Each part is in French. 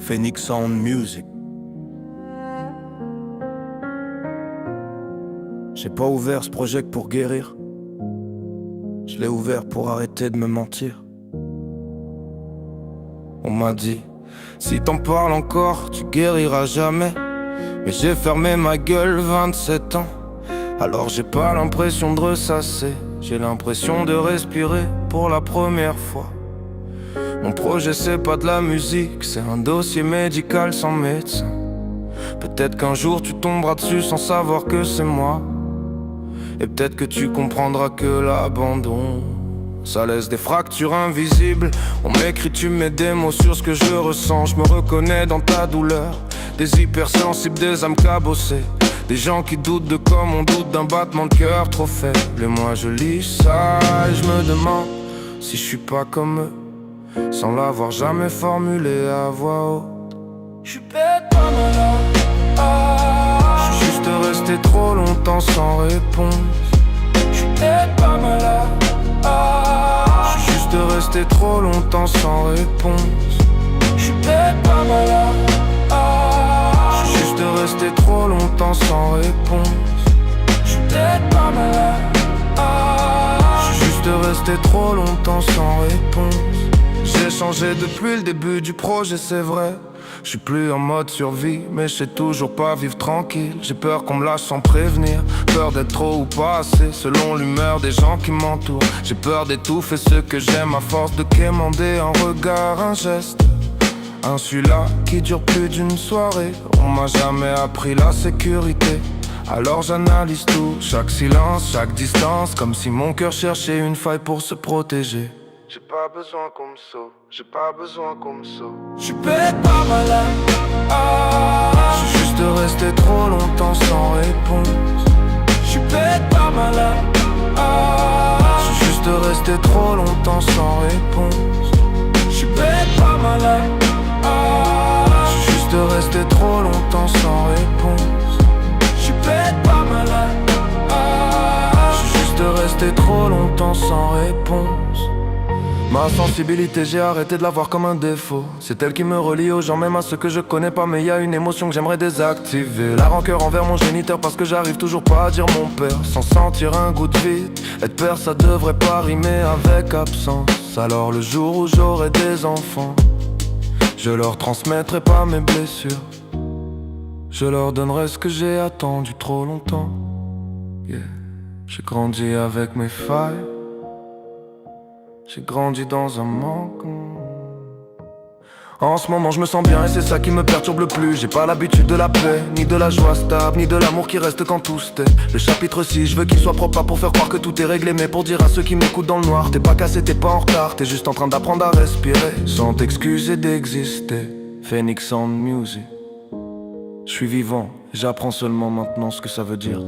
Phoenix Sound Music. J'ai pas ouvert ce projet que pour guérir. Je l'ai ouvert pour arrêter de me mentir. On m'a dit, si t'en parles encore, tu guériras jamais. Mais j'ai fermé ma gueule 27 ans. Alors j'ai pas l'impression de ressasser. J'ai l'impression de respirer pour la première fois. Mon projet c'est pas de la musique, c'est un dossier médical sans médecin. Peut-être qu'un jour tu tomberas dessus sans savoir que c'est moi. Et peut-être que tu comprendras que l'abandon, ça laisse des fractures invisibles. On m'écrit, tu mets des mots sur ce que je ressens. Je me reconnais dans ta douleur. Des hypersensibles, des âmes cabossées. Des gens qui doutent de comme on doute d'un battement de cœur trop faible. Et moi je lis ça et je me demande si je suis pas comme eux, sans l'avoir jamais formulé à voix haute. J'suis peut-être pas malade, j'suis juste resté trop longtemps sans réponse. J'suis peut-être pas malade, j'suis juste resté trop longtemps sans réponse. J'suis peut-être pas malade, j'suis juste resté trop longtemps sans réponse. J'suis peut-être pas malade, j'suis juste resté trop longtemps sans réponse. J'ai changé depuis le début du projet, c'est vrai. Je suis plus en mode survie, mais je sais toujours pas vivre tranquille. J'ai peur qu'on me lâche sans prévenir, peur d'être trop ou pas assez, selon l'humeur des gens qui m'entourent. J'ai peur d'étouffer ceux que j'aime à force de quémander un regard, un geste. Un celui-là qui dure plus d'une soirée. On m'a jamais appris la sécurité. Alors j'analyse tout, chaque silence, chaque distance, comme si mon cœur cherchait une faille pour se protéger. J'ai pas besoin qu'on me sauve, j'ai pas besoin qu'on me sauve. J'suis peut-être pas malade, j'suis juste resté trop longtemps sans réponse. J'suis peut-être pas malade, j'suis juste resté trop longtemps sans réponse. J'suis peut-être pas malade, j'suis juste resté trop longtemps sans réponse. J'suis peut-être pas malade, j'suis juste resté trop longtemps sans réponse. Ma sensibilité, j'ai arrêté de la voir comme un défaut. C'est elle qui me relie aux gens, même à ceux que je connais pas. Mais y a une émotion que j'aimerais désactiver. La rancœur envers mon géniteur, parce que j'arrive toujours pas à dire mon père sans sentir un goût de vide. Être père, ça devrait pas rimer avec absence. Alors le jour où j'aurai des enfants, je leur transmettrai pas mes blessures. Je leur donnerai ce que j'ai attendu trop longtemps. Yeah. J'ai grandi avec mes failles, j'ai grandi dans un manque. En ce moment je me sens bien et c'est ça qui me perturbe le plus. J'ai pas l'habitude de la paix, ni de la joie stable, ni de l'amour qui reste quand tout se tait. Le chapitre 6, je veux qu'il soit propre, pas pour faire croire que tout est réglé, mais pour dire à ceux qui m'écoutent dans le noir: t'es pas cassé, t'es pas en retard, t'es juste en train d'apprendre à respirer sans t'excuser d'exister. Phoenix Sound Music. Je suis vivant, j'apprends seulement maintenant ce que ça veut dire.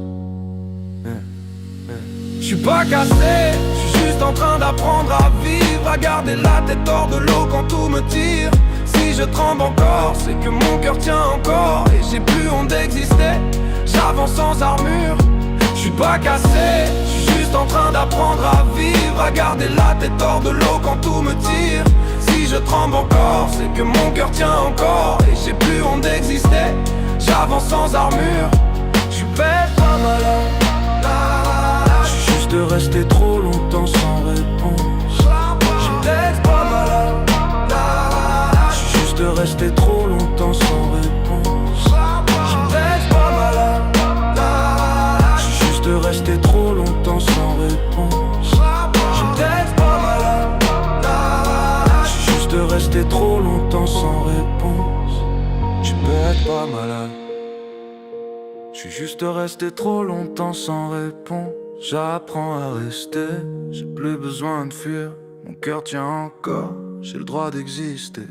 Je suis pas cassé, je suis juste en train d'apprendre à vivre, à garder la tête hors de l'eau quand tout me tire. Si je tremble encore, c'est que mon cœur tient encore et j'ai plus honte d'exister. J'avance sans armure. Je suis pas cassé, je suis juste en train d'apprendre à vivre, à garder la tête hors de l'eau quand tout me tire. Si je tremble encore, c'est que mon cœur tient encore et j'ai plus honte d'exister. J'avance sans armure. Je suis peut-être pas malade, j'suis juste resté trop longtemps sans réponse. J'suis peut-être pas malade, j'suis juste resté trop longtemps sans réponse. J'suis peut-être pas malade, j'suis juste resté trop longtemps sans réponse. J'suis peut-être pas malade, j'suis juste resté trop longtemps sans réponse. J'suis peut-être pas malade, j'suis juste resté trop longtemps sans réponse. J'apprends à rester, j'ai plus besoin de fuir. Mon cœur tient encore, j'ai le droit d'exister.